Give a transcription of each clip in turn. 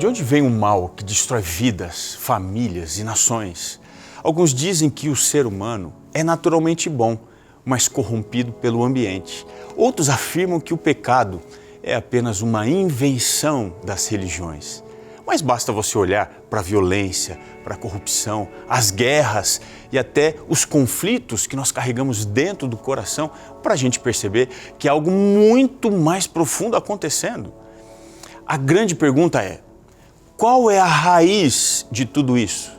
De onde vem o mal que destrói vidas, famílias e nações? Alguns dizem que o ser humano é naturalmente bom, mas corrompido pelo ambiente. Outros afirmam que o pecado é apenas uma invenção das religiões. Mas basta você olhar para a violência, para a corrupção, as guerras e até os conflitos que nós carregamos dentro do coração para a gente perceber que há algo muito mais profundo acontecendo. A grande pergunta é: qual é a raiz de tudo isso?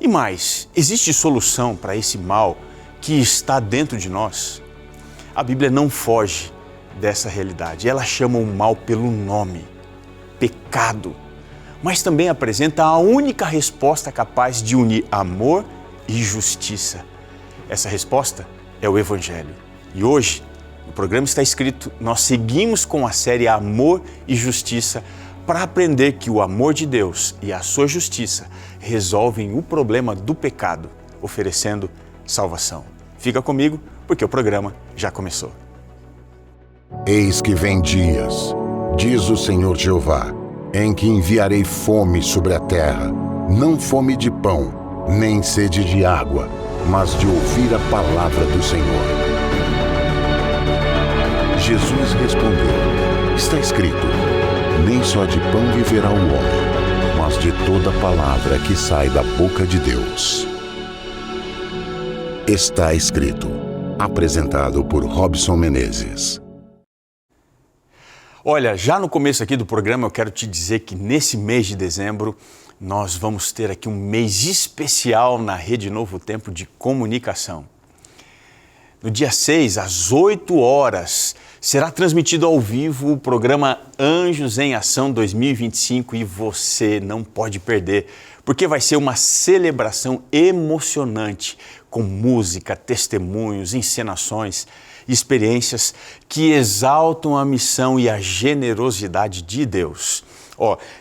E mais, existe solução para esse mal que está dentro de nós? A Bíblia não foge dessa realidade. Ela chama o mal pelo nome: pecado. Mas também apresenta a única resposta capaz de unir amor e justiça. Essa resposta é o Evangelho. E hoje, no programa Está Escrito, nós seguimos com a série Amor e Justiça para aprender que o amor de Deus e a sua justiça resolvem o problema do pecado, oferecendo salvação. Fica comigo, porque o programa já começou. Eis que vem dias, diz o Senhor Jeová, em que enviarei fome sobre a terra, não fome de pão, nem sede de água, mas de ouvir a palavra do Senhor. Jesus respondeu: está escrito, nem só de pão viverá o homem, mas de toda palavra que sai da boca de Deus. Está escrito. Apresentado por Robson Menezes. Olha, já no começo aqui do programa eu quero te dizer que nesse mês de dezembro nós vamos ter aqui um mês especial na Rede Novo Tempo de Comunicação. No dia 6, às 8 horas, será transmitido ao vivo o programa Anjos em Ação 2025 e você não pode perder, porque vai ser uma celebração emocionante com música, testemunhos, encenações e experiências que exaltam a missão e a generosidade de Deus.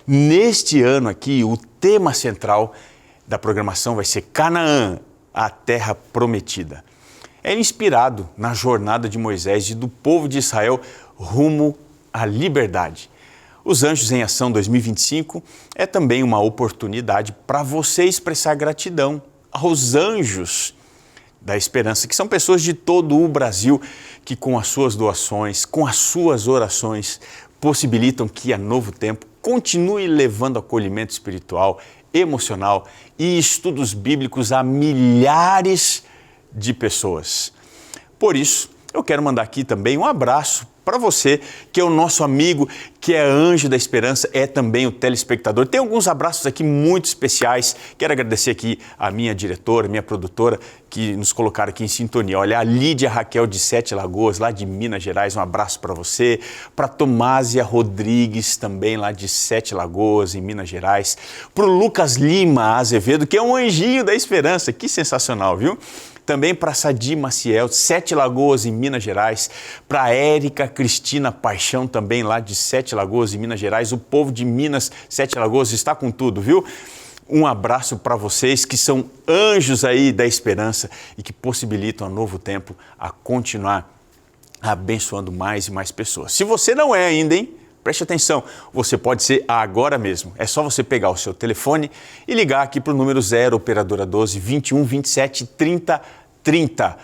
Neste ano aqui, o tema central da programação vai ser Canaã, a terra prometida. É inspirado na jornada de Moisés e do povo de Israel rumo à liberdade. Os Anjos em Ação 2025 é também uma oportunidade para você expressar gratidão aos anjos da esperança, que são pessoas de todo o Brasil que com as suas doações, com as suas orações, possibilitam que a Novo Tempo continue levando acolhimento espiritual, emocional e estudos bíblicos a milhares de pessoas. Por isso, eu quero mandar aqui também um abraço para você, que é o nosso amigo, que é anjo da esperança, é também o telespectador. Tem alguns abraços aqui muito especiais. Quero agradecer aqui a minha diretora, minha produtora, que nos colocaram aqui em sintonia. Olha, a Lídia Raquel de Sete Lagoas, lá de Minas Gerais, um abraço para você. Para Tomásia Rodrigues, também lá de Sete Lagoas, em Minas Gerais. Para o Lucas Lima Azevedo, que é um anjinho da esperança. Que sensacional, viu? Também para Sadi Maciel, Sete Lagoas, em Minas Gerais. Para Érica Cristina Paixão, também lá de Sete Lagoas, em Minas Gerais. O povo de Minas, Sete Lagoas, está com tudo, viu? Um abraço para vocês que são anjos aí da esperança e que possibilitam a Novo Tempo a continuar abençoando mais e mais pessoas. Se você não é ainda, hein? Preste atenção, você pode ser agora mesmo. É só você pegar o seu telefone e ligar aqui para o número 0, operadora 12 21 27 30 30.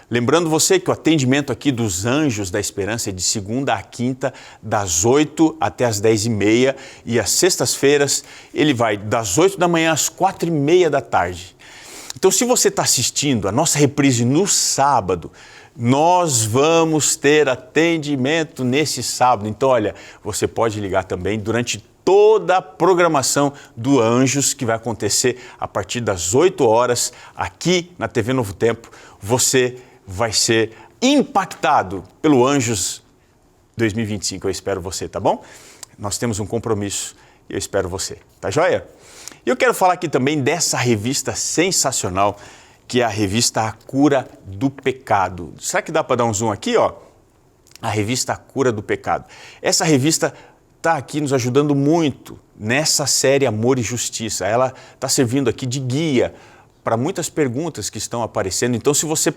Lembrando você que o atendimento aqui dos Anjos da Esperança é de segunda a quinta, das 8 até as 10h30 e às sextas-feiras ele vai das 8 da manhã às 4h30 da tarde. Então, se você está assistindo a nossa reprise no sábado, nós vamos ter atendimento nesse sábado. Então, olha, você pode ligar também durante toda a programação do Anjos, que vai acontecer a partir das 8 horas aqui na TV Novo Tempo. Você vai ser impactado pelo Anjos 2025. Eu espero você, tá bom? Nós temos um compromisso e eu espero você, tá joia? E eu quero falar aqui também dessa revista sensacional, que é a revista A Cura do Pecado. Será que dá para dar um zoom aqui, ó? A revista A Cura do Pecado. Essa revista está aqui nos ajudando muito nessa série Amor e Justiça. Ela está servindo aqui de guia para muitas perguntas que estão aparecendo. Então, se você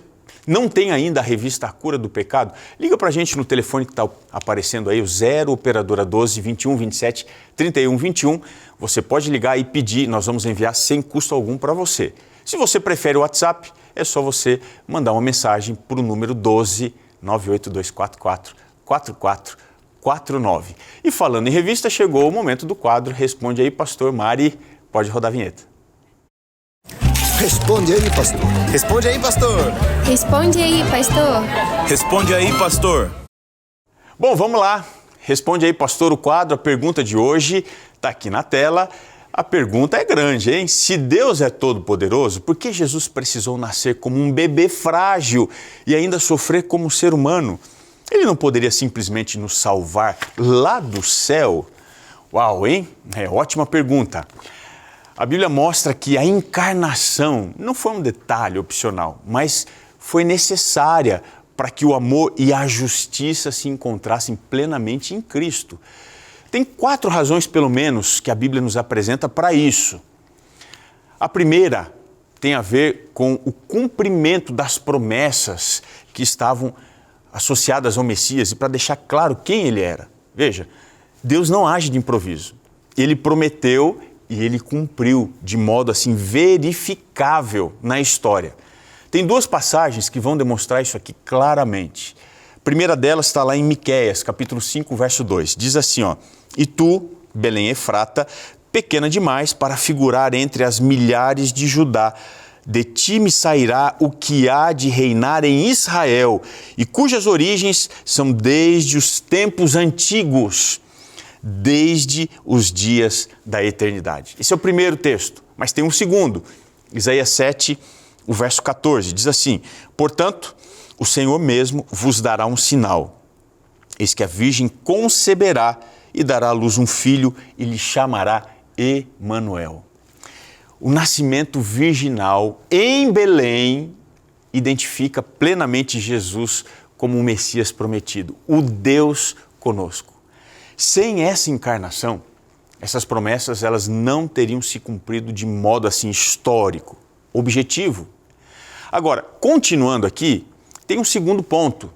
Não tem ainda a revista A Cura do Pecado? Liga para a gente no telefone que está aparecendo aí, o 0 operadora 12 21 27 31 21. Você pode ligar e pedir, nós vamos enviar sem custo algum para você. Se você prefere o WhatsApp, é só você mandar uma mensagem para o número 12 98244 4449. E falando em revista, chegou o momento do quadro Responde aí, pastor. Mari, pode rodar a vinheta. Responde aí, pastor. Responde aí, pastor. Responde aí, pastor. Responde aí, pastor. Bom, vamos lá. Responde aí, pastor, o quadro. A pergunta de hoje está aqui na tela. A pergunta é grande, hein? Se Deus é todo-poderoso, por que Jesus precisou nascer como um bebê frágil e ainda sofrer como um ser humano? Ele não poderia simplesmente nos salvar lá do céu? Uau, hein? É ótima pergunta. A Bíblia mostra que a encarnação não foi um detalhe opcional, mas foi necessária para que o amor e a justiça se encontrassem plenamente em Cristo. Tem 4 razões, pelo menos, que a Bíblia nos apresenta para isso. A primeira tem a ver com o cumprimento das promessas que estavam associadas ao Messias e para deixar claro quem ele era. Veja, Deus não age de improviso. Ele prometeu e ele cumpriu de modo assim verificável na história. Tem 2 passagens que vão demonstrar isso aqui claramente. A primeira delas está lá em Miqueias, capítulo 5, verso 2. Diz assim, ó: E tu, Belém Efrata, pequena demais para figurar entre as milhares de Judá, de ti me sairá o que há de reinar em Israel, e cujas origens são desde os tempos antigos, desde os dias da eternidade. Esse é o primeiro texto, mas tem um segundo. Isaías 7, o verso 14, diz assim: Portanto, o Senhor mesmo vos dará um sinal. Eis que a virgem conceberá e dará à luz um filho e lhe chamará Emanuel. O nascimento virginal em Belém identifica plenamente Jesus como o Messias prometido, o Deus conosco. Sem essa encarnação, essas promessas elas não teriam se cumprido de modo assim histórico, objetivo. Agora, continuando aqui, tem um segundo ponto.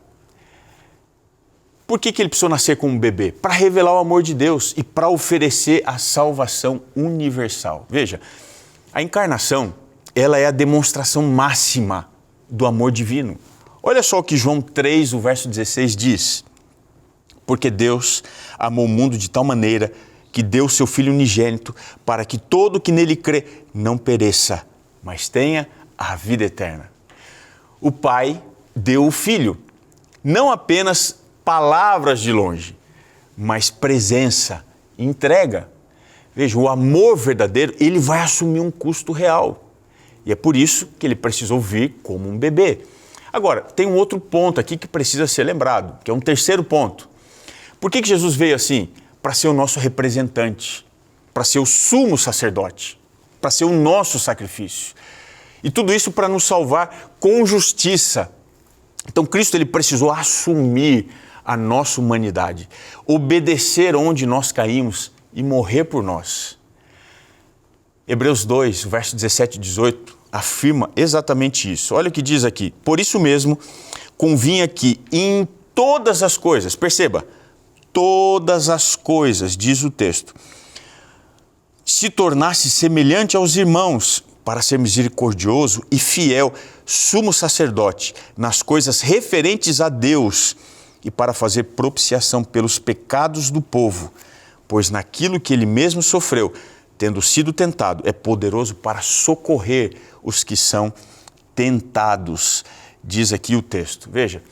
Por que ele precisou nascer como um bebê? Para revelar o amor de Deus e para oferecer a salvação universal. Veja, a encarnação, ela é a demonstração máxima do amor divino. Olha só o que João 3, o verso 16 diz: Porque Deus amou o mundo de tal maneira que deu o seu Filho unigênito para que todo que nele crê não pereça, mas tenha a vida eterna. O Pai deu o Filho, não apenas palavras de longe, mas presença, entrega. Veja, o amor verdadeiro, ele vai assumir um custo real. E é por isso que ele precisou vir como um bebê. Agora, tem um outro ponto aqui que precisa ser lembrado, que é um terceiro ponto. Por que Jesus veio assim? Para ser o nosso representante, para ser o sumo sacerdote, para ser o nosso sacrifício. E tudo isso para nos salvar com justiça. Então Cristo ele precisou assumir a nossa humanidade, obedecer onde nós caímos e morrer por nós. Hebreus 2, verso 17 e 18, afirma exatamente isso. Olha o que diz aqui: Por isso mesmo, convinha que em todas as coisas, perceba, todas as coisas, diz o texto, se tornasse semelhante aos irmãos, para ser misericordioso e fiel, sumo sacerdote, nas coisas referentes a Deus, e para fazer propiciação pelos pecados do povo, pois naquilo que ele mesmo sofreu, tendo sido tentado, é poderoso para socorrer os que são tentados, diz aqui o texto. Veja,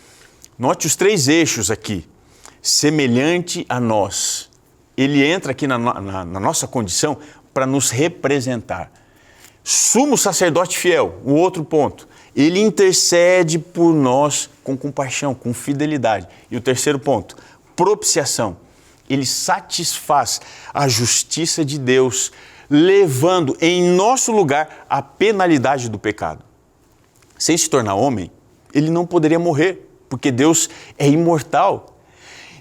note os 3 eixos aqui. Semelhante a nós. Ele entra aqui na nossa condição para nos representar. Sumo sacerdote fiel, o outro ponto. Ele intercede por nós com compaixão, com fidelidade. E o terceiro ponto, propiciação. Ele satisfaz a justiça de Deus, levando em nosso lugar a penalidade do pecado. Sem se tornar homem, ele não poderia morrer, porque Deus é imortal.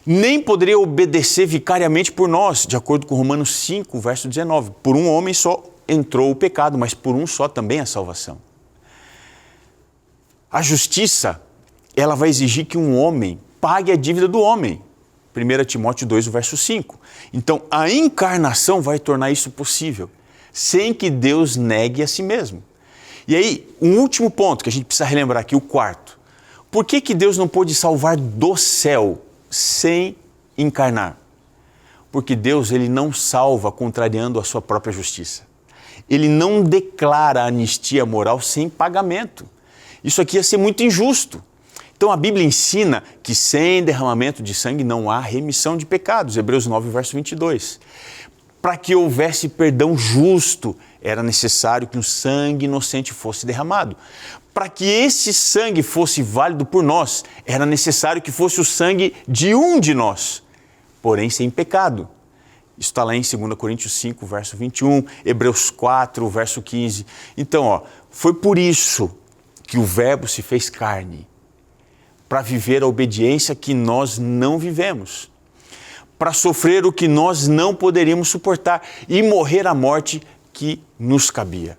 Nem poderia obedecer vicariamente por nós, de acordo com Romanos 5, verso 19. Por um homem só entrou o pecado, mas por um só também a salvação. A justiça, ela vai exigir que um homem pague a dívida do homem. 1 Timóteo 2, verso 5. Então, a encarnação vai tornar isso possível, sem que Deus negue a si mesmo. E aí, um último ponto que a gente precisa relembrar aqui, o quarto. Por que Deus não pôde salvar do céu sem encarnar? Porque Deus, ele não salva contrariando a sua própria justiça. Ele não declara anistia moral sem pagamento. Isso aqui ia ser muito injusto. Então a Bíblia ensina que sem derramamento de sangue não há remissão de pecados. Hebreus 9, verso 22. Para que houvesse perdão justo, era necessário que um sangue inocente fosse derramado. Para que esse sangue fosse válido por nós, era necessário que fosse o sangue de um de nós, porém sem pecado. Isso está lá em 2 Coríntios 5, verso 21, Hebreus 4, verso 15. Então, foi por isso que o Verbo se fez carne, para viver a obediência que nós não vivemos, para sofrer o que nós não poderíamos suportar e morrer a morte que nos cabia.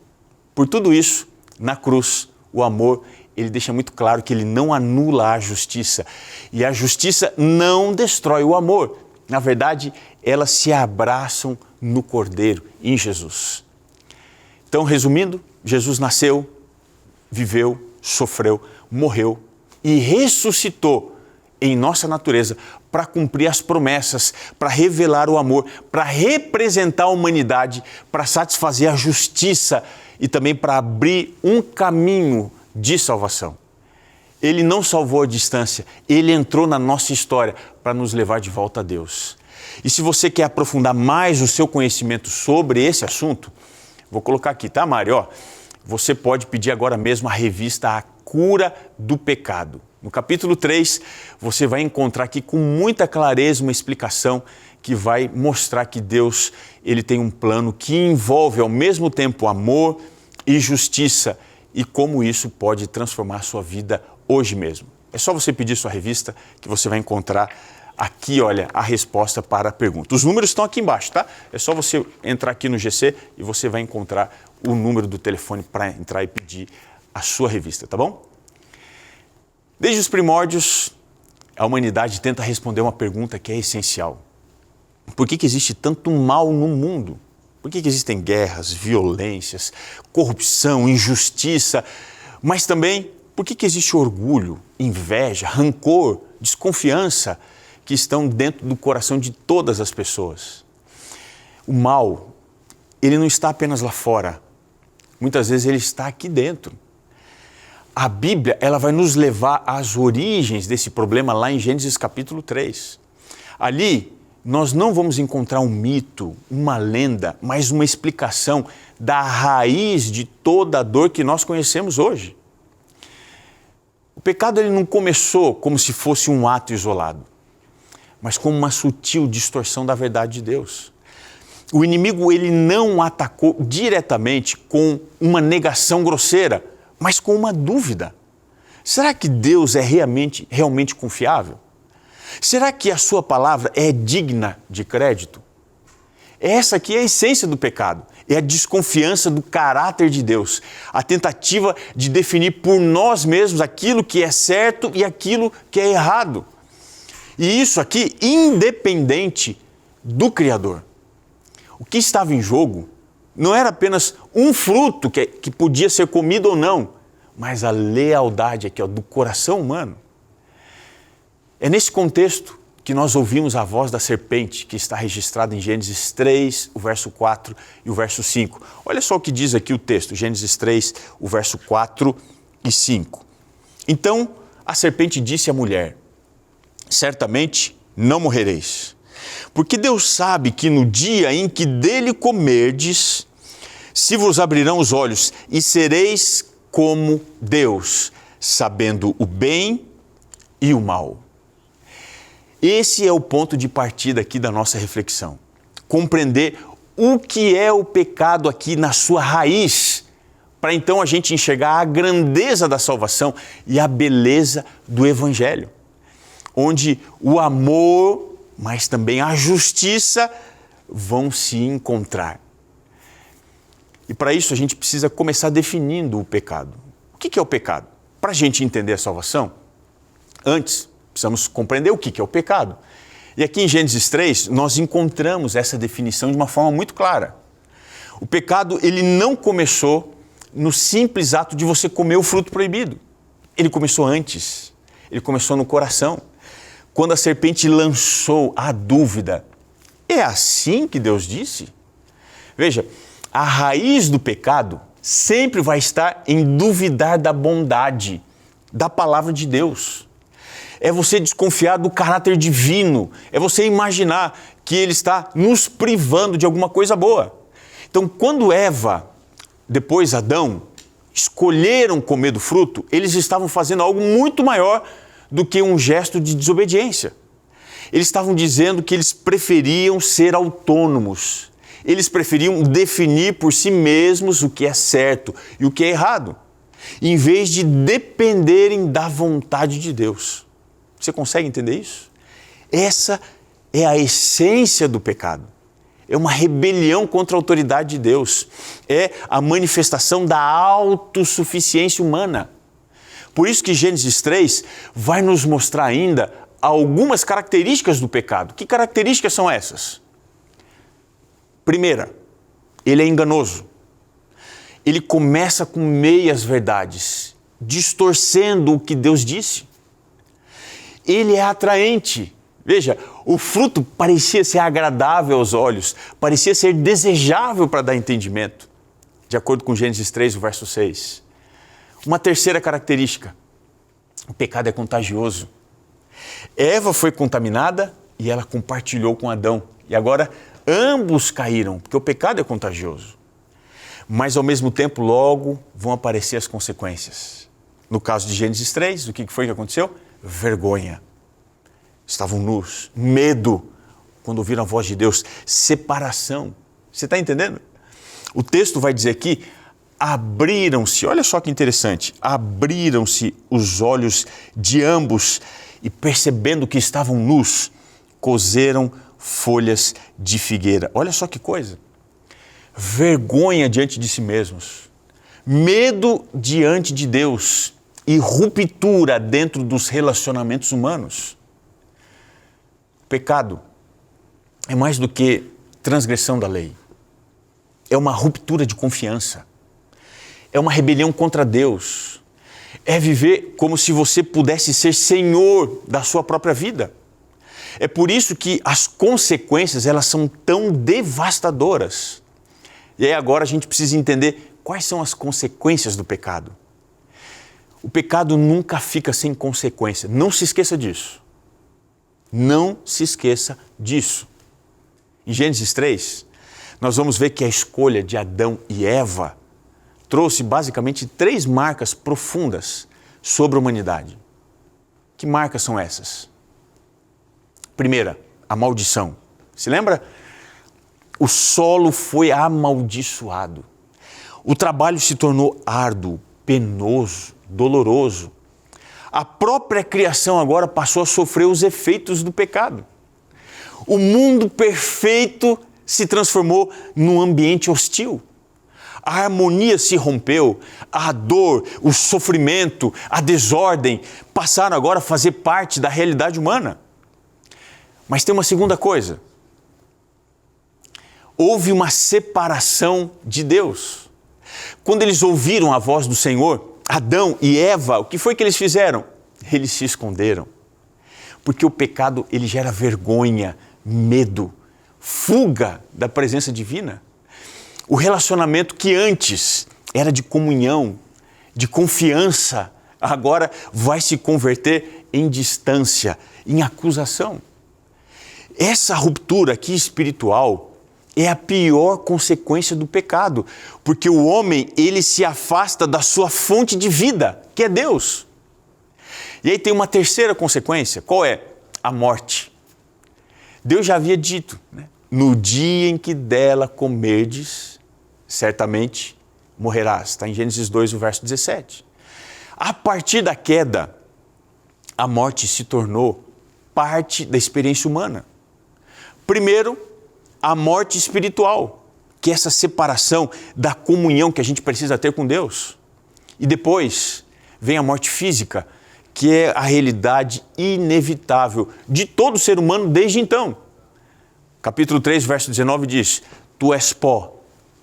Por tudo isso, na cruz, o amor, ele deixa muito claro que ele não anula a justiça. E a justiça não destrói o amor. Na verdade, elas se abraçam no Cordeiro, em Jesus. Então, resumindo, Jesus nasceu, viveu, sofreu, morreu e ressuscitou em nossa natureza para cumprir as promessas, para revelar o amor, para representar a humanidade, para satisfazer a justiça e também para abrir um caminho de salvação. Ele não salvou a distância, ele entrou na nossa história para nos levar de volta a Deus. E se você quer aprofundar mais o seu conhecimento sobre esse assunto, vou colocar aqui, tá, Mari? Você pode pedir agora mesmo a revista A Cura do Pecado. No capítulo 3, você vai encontrar aqui com muita clareza uma explicação que vai mostrar que Deus, ele tem um plano que envolve ao mesmo tempo amor e justiça e como isso pode transformar a sua vida hoje mesmo. É só você pedir sua revista que você vai encontrar aqui, olha, a resposta para a pergunta. Os números estão aqui embaixo, tá? É só você entrar aqui no GC e você vai encontrar o número do telefone para entrar e pedir a sua revista, tá bom? Desde os primórdios, a humanidade tenta responder uma pergunta que é essencial. Por que existe tanto mal no mundo? Por que existem guerras, violências, corrupção, injustiça? Mas também, por que existe orgulho, inveja, rancor, desconfiança que estão dentro do coração de todas as pessoas? O mal, ele não está apenas lá fora. Muitas vezes ele está aqui dentro. A Bíblia, ela vai nos levar às origens desse problema lá em Gênesis capítulo 3. Ali, nós não vamos encontrar um mito, uma lenda, mas uma explicação da raiz de toda a dor que nós conhecemos hoje. O pecado, ele não começou como se fosse um ato isolado, mas como uma sutil distorção da verdade de Deus. O inimigo, ele não atacou diretamente com uma negação grosseira, mas com uma dúvida. Será que Deus é realmente confiável? Será que a sua palavra é digna de crédito? Essa aqui é a essência do pecado. É a desconfiança do caráter de Deus. A tentativa de definir por nós mesmos aquilo que é certo e aquilo que é errado. E isso aqui independente do Criador. O que estava em jogo não era apenas um fruto que podia ser comido ou não, mas a lealdade aqui, do coração humano. É nesse contexto que nós ouvimos a voz da serpente, que está registrada em Gênesis 3, o verso 4 e o verso 5. Olha só o que diz aqui o texto, Gênesis 3, o verso 4 e 5. Então a serpente disse à mulher: certamente não morrereis, porque Deus sabe que no dia em que dele comerdes, se vos abrirão os olhos e sereis como Deus, sabendo o bem e o mal. Esse é o ponto de partida aqui da nossa reflexão. Compreender o que é o pecado aqui na sua raiz, para então a gente enxergar a grandeza da salvação e a beleza do Evangelho, onde o amor, mas também a justiça vão se encontrar. E para isso a gente precisa começar definindo o pecado. O que é o pecado? para a gente entender a salvação, antes precisamos compreender o que é o pecado. E aqui em Gênesis 3, nós encontramos essa definição de uma forma muito clara. O pecado, ele não começou no simples ato de você comer o fruto proibido. Ele começou antes. Ele começou no coração. Quando a serpente lançou a dúvida, é assim que Deus disse? Veja, a raiz do pecado sempre vai estar em duvidar da bondade, da palavra de Deus. É você desconfiar do caráter divino, é você imaginar que Ele está nos privando de alguma coisa boa. Então, quando Eva, depois Adão, escolheram comer do fruto, eles estavam fazendo algo muito maior do que um gesto de desobediência. Eles estavam dizendo que eles preferiam ser autônomos. Eles preferiam definir por si mesmos o que é certo e o que é errado, em vez de dependerem da vontade de Deus. Você consegue entender isso? Essa é a essência do pecado. É uma rebelião contra a autoridade de Deus. É a manifestação da autossuficiência humana. Por isso que Gênesis 3 vai nos mostrar ainda algumas características do pecado. Que características são essas? Primeira, ele é enganoso. Ele começa com meias verdades, distorcendo o que Deus disse. Ele é atraente. Veja, o fruto parecia ser agradável aos olhos, parecia ser desejável para dar entendimento, de acordo com Gênesis 3, o verso 6. Uma terceira característica, o pecado é contagioso. Eva foi contaminada e ela compartilhou com Adão. E agora ambos caíram, porque o pecado é contagioso. Mas ao mesmo tempo, logo vão aparecer as consequências. No caso de Gênesis 3, o que foi que aconteceu? Vergonha. Estavam nus. Medo, quando ouviram a voz de Deus. Separação. Você está entendendo? O texto vai dizer aqui, abriram-se, olha só que interessante, abriram-se os olhos de ambos e percebendo que estavam nus, coseram folhas de figueira. Olha só que coisa. Vergonha diante de si mesmos. Medo diante de Deus e ruptura dentro dos relacionamentos humanos. Pecado é mais do que transgressão da lei. É uma ruptura de confiança. É uma rebelião contra Deus. É viver como se você pudesse ser senhor da sua própria vida. É por isso que as consequências, elas são tão devastadoras. E aí agora a gente precisa entender quais são as consequências do pecado. O pecado nunca fica sem consequência. Não se esqueça disso. Não se esqueça disso. Em Gênesis 3, nós vamos ver que a escolha de Adão e Eva trouxe basicamente 3 marcas profundas sobre a humanidade. Que marcas são essas? Primeira, a maldição. Se lembra? O solo foi amaldiçoado. O trabalho se tornou árduo, penoso, doloroso. A própria criação agora passou a sofrer os efeitos do pecado. O mundo perfeito se transformou num ambiente hostil. A harmonia se rompeu, a dor, o sofrimento, a desordem passaram agora a fazer parte da realidade humana. Mas tem uma segunda coisa. Houve uma separação de Deus. Quando eles ouviram a voz do Senhor, Adão e Eva, o que foi que eles fizeram? Eles se esconderam. Porque o pecado, ele gera vergonha, medo, fuga da presença divina. O relacionamento que antes era de comunhão, de confiança, agora vai se converter em distância, em acusação. Essa ruptura aqui espiritual é a pior consequência do pecado, porque o homem, ele se afasta da sua fonte de vida, que é Deus. E aí tem uma terceira consequência, qual é? A morte. Deus já havia dito, né? No dia em que dela comerdes, certamente morrerás. Está em Gênesis 2, o verso 17. A partir da queda, a morte se tornou parte da experiência humana. Primeiro, a morte espiritual, que é essa separação da comunhão que a gente precisa ter com Deus. E depois vem a morte física, que é a realidade inevitável de todo ser humano desde então. Capítulo 3, verso 19 diz: Tu és pó,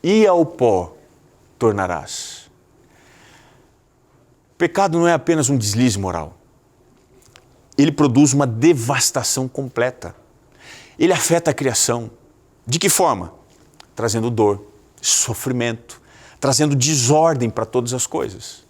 e ao pó tornarás. O pecado não é apenas um deslize moral. Ele produz uma devastação completa. Ele afeta a criação. De que forma? Trazendo dor, sofrimento, trazendo desordem para todas as coisas.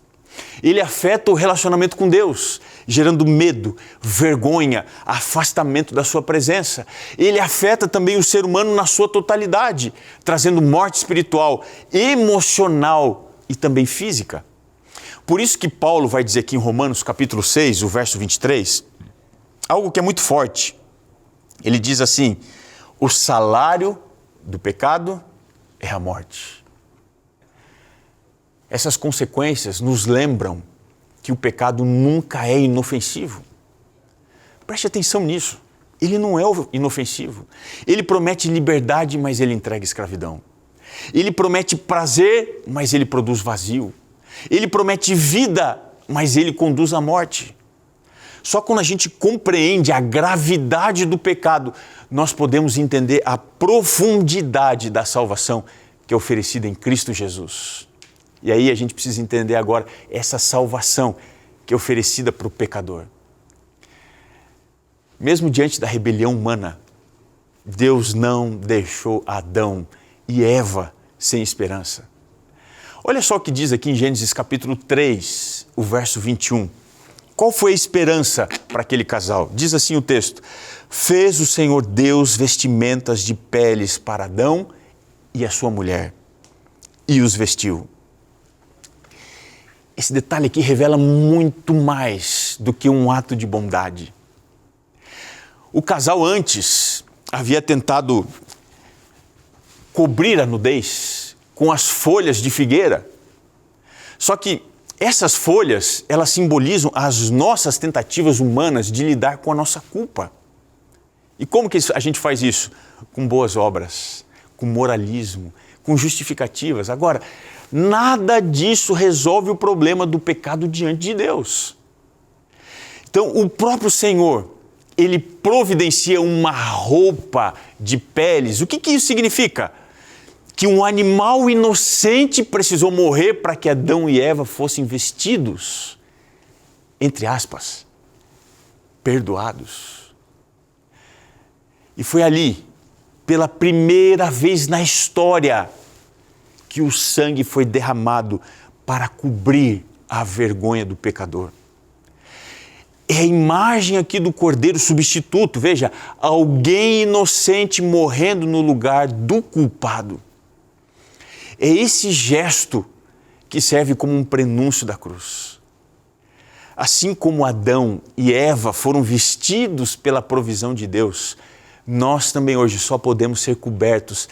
Ele afeta o relacionamento com Deus, gerando medo, vergonha, afastamento da sua presença. Ele afeta também o ser humano na sua totalidade, trazendo morte espiritual, emocional e também física. Por isso que Paulo vai dizer aqui em Romanos capítulo 6, o verso 23, algo que é muito forte. Ele diz assim: o salário do pecado é a morte. Essas consequências nos lembram que o pecado nunca é inofensivo. Preste atenção nisso. Ele não é inofensivo. Ele promete liberdade, mas ele entrega escravidão. Ele promete prazer, mas ele produz vazio. Ele promete vida, mas ele conduz à morte. Só quando a gente compreende a gravidade do pecado, nós podemos entender a profundidade da salvação que é oferecida em Cristo Jesus. E aí a gente precisa entender agora essa salvação que é oferecida para o pecador. Mesmo diante da rebelião humana, Deus não deixou Adão e Eva sem esperança. Olha só o que diz aqui em Gênesis capítulo 3, o verso 21. Qual foi a esperança para aquele casal? Diz assim o texto: fez o Senhor Deus vestimentas de peles para Adão e a sua mulher, e os vestiu. Esse detalhe aqui revela muito mais do que um ato de bondade. O casal antes havia tentado cobrir a nudez com as folhas de figueira. Só que essas folhas, elas simbolizam as nossas tentativas humanas de lidar com a nossa culpa. E como que a gente faz isso? Com boas obras, com moralismo, com justificativas. Agora, nada disso resolve o problema do pecado diante de Deus. Então, o próprio Senhor, Ele providencia uma roupa de peles. O que isso significa? Que um animal inocente precisou morrer para que Adão e Eva fossem vestidos, entre aspas, perdoados. E foi ali, pela primeira vez na história, que o sangue foi derramado para cobrir a vergonha do pecador. É a imagem aqui do cordeiro substituto, veja, alguém inocente morrendo no lugar do culpado. É esse gesto que serve como um prenúncio da cruz. Assim como Adão e Eva foram vestidos pela provisão de Deus, nós também hoje só podemos ser cobertos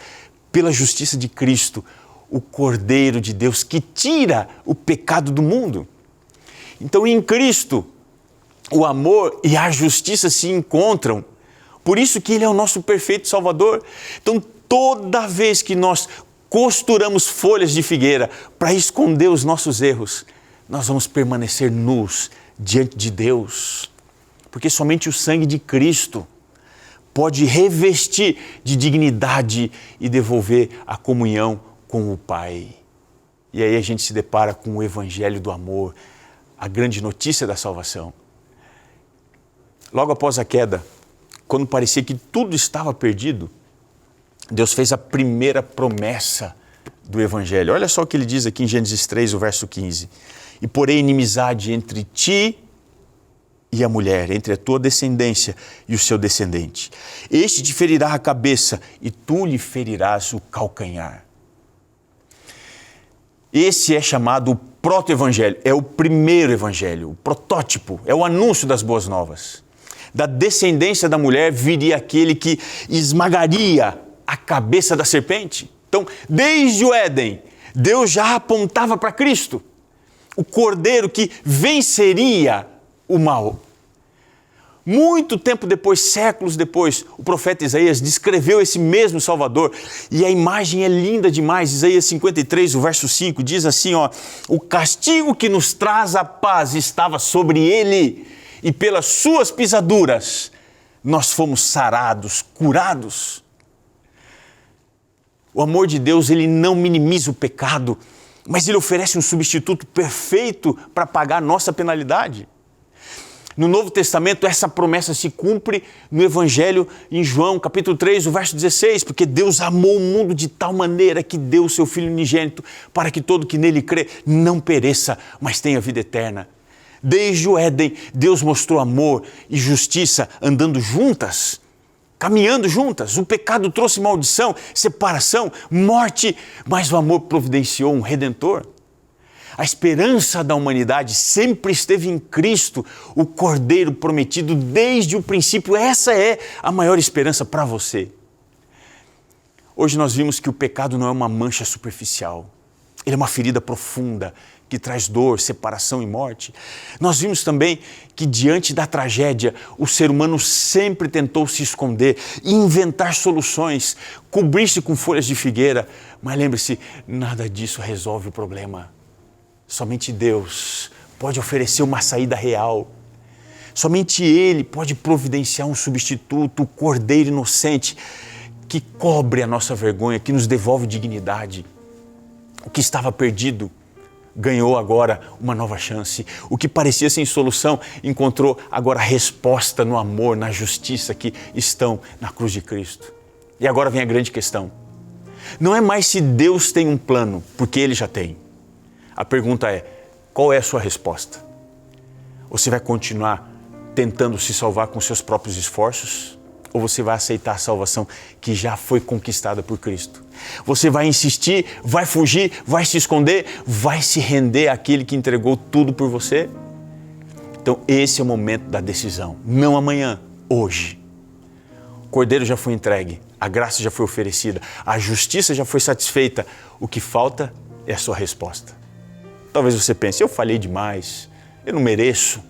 pela justiça de Cristo, o Cordeiro de Deus que tira o pecado do mundo. Então, em Cristo, o amor e a justiça se encontram. Por isso que Ele é o nosso perfeito Salvador. Então, toda vez que nós costuramos folhas de figueira para esconder os nossos erros, nós vamos permanecer nus diante de Deus. Porque somente o sangue de Cristo pode revestir de dignidade e devolver a comunhão com o Pai. E aí a gente se depara com o Evangelho do amor, a grande notícia da salvação. Logo após a queda, quando parecia que tudo estava perdido, Deus fez a primeira promessa do Evangelho. Olha só o que Ele diz aqui em Gênesis 3, o verso 15. E porém inimizade entre ti e a mulher, entre a tua descendência e o seu descendente. Este te ferirá a cabeça e tu lhe ferirás o calcanhar. Esse é chamado o proto-evangelho, é o primeiro evangelho, o protótipo, é o anúncio das boas novas. Da descendência da mulher viria aquele que esmagaria a cabeça da serpente. Então, desde o Éden, Deus já apontava para Cristo, o Cordeiro que venceria o mal. Muito tempo depois, séculos depois, o profeta Isaías descreveu esse mesmo Salvador e a imagem é linda demais. Isaías 53, o verso 5, diz assim, ó: o castigo que nos traz a paz estava sobre ele e pelas suas pisaduras nós fomos sarados, curados. O amor de Deus, ele não minimiza o pecado, mas ele oferece um substituto perfeito para pagar a nossa penalidade. No Novo Testamento, essa promessa se cumpre no Evangelho em João, capítulo 3, o verso 16, porque Deus amou o mundo de tal maneira que deu o seu Filho unigênito para que todo que nele crê não pereça, mas tenha vida eterna. Desde o Éden, Deus mostrou amor e justiça andando juntas, caminhando juntas. O pecado trouxe maldição, separação, morte, mas o amor providenciou um Redentor. A esperança da humanidade sempre esteve em Cristo, o Cordeiro prometido desde o princípio. Essa é a maior esperança para você. Hoje nós vimos que o pecado não é uma mancha superficial. Ele é uma ferida profunda que traz dor, separação e morte. Nós vimos também que diante da tragédia, o ser humano sempre tentou se esconder, inventar soluções, cobrir-se com folhas de figueira. Mas lembre-se, nada disso resolve o problema. Somente Deus pode oferecer uma saída real. Somente Ele pode providenciar um substituto, o Cordeiro inocente, que cobre a nossa vergonha, que nos devolve dignidade. O que estava perdido ganhou agora uma nova chance. O que parecia sem solução encontrou agora resposta no amor, na justiça que estão na cruz de Cristo. E agora vem a grande questão. Não é mais se Deus tem um plano, porque Ele já tem. A pergunta é, qual é a sua resposta? Você vai continuar tentando se salvar com seus próprios esforços? Ou você vai aceitar a salvação que já foi conquistada por Cristo? Você vai insistir, vai fugir, vai se esconder, vai se render àquele que entregou tudo por você? Então esse é o momento da decisão, não amanhã, hoje. O Cordeiro já foi entregue, a graça já foi oferecida, a justiça já foi satisfeita. O que falta é a sua resposta. Talvez você pense, eu falhei demais, eu não mereço.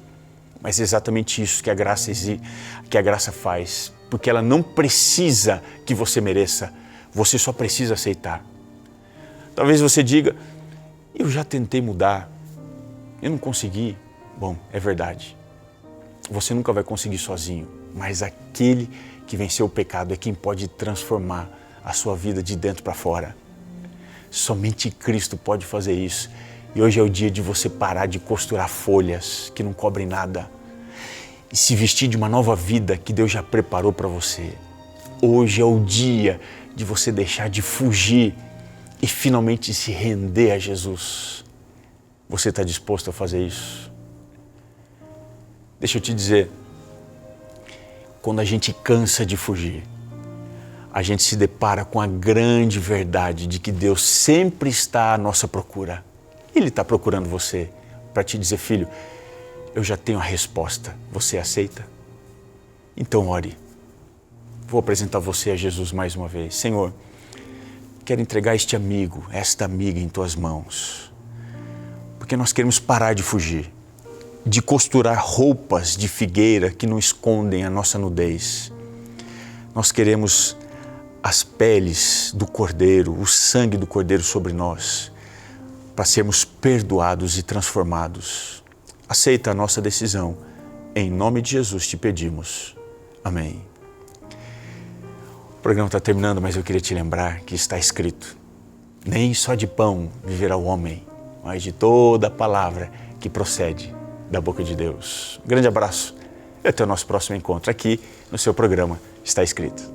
Mas é exatamente isso que a graça faz. Porque ela não precisa que você mereça, você só precisa aceitar. Talvez você diga, eu já tentei mudar, eu não consegui. Bom, é verdade. Você nunca vai conseguir sozinho, mas aquele que venceu o pecado é quem pode transformar a sua vida de dentro para fora. Somente Cristo pode fazer isso. E hoje é o dia de você parar de costurar folhas que não cobrem nada e se vestir de uma nova vida que Deus já preparou para você. Hoje é o dia de você deixar de fugir e finalmente se render a Jesus. Você está disposto a fazer isso? Deixa eu te dizer, quando a gente cansa de fugir, a gente se depara com a grande verdade de que Deus sempre está à nossa procura. Ele está procurando você para te dizer, filho, eu já tenho a resposta, você aceita? Então ore. Vou apresentar você a Jesus mais uma vez. Senhor, quero entregar este amigo, esta amiga em tuas mãos, porque nós queremos parar de fugir, de costurar roupas de figueira que não escondem a nossa nudez. Nós queremos as peles do Cordeiro, o sangue do Cordeiro sobre nós, para sermos perdoados e transformados. Aceita a nossa decisão. Em nome de Jesus te pedimos. Amém. O programa está terminando, mas eu queria te lembrar que está escrito: nem só de pão viverá o homem, mas de toda a palavra que procede da boca de Deus. Um grande abraço e até o nosso próximo encontro aqui no seu programa Está Escrito.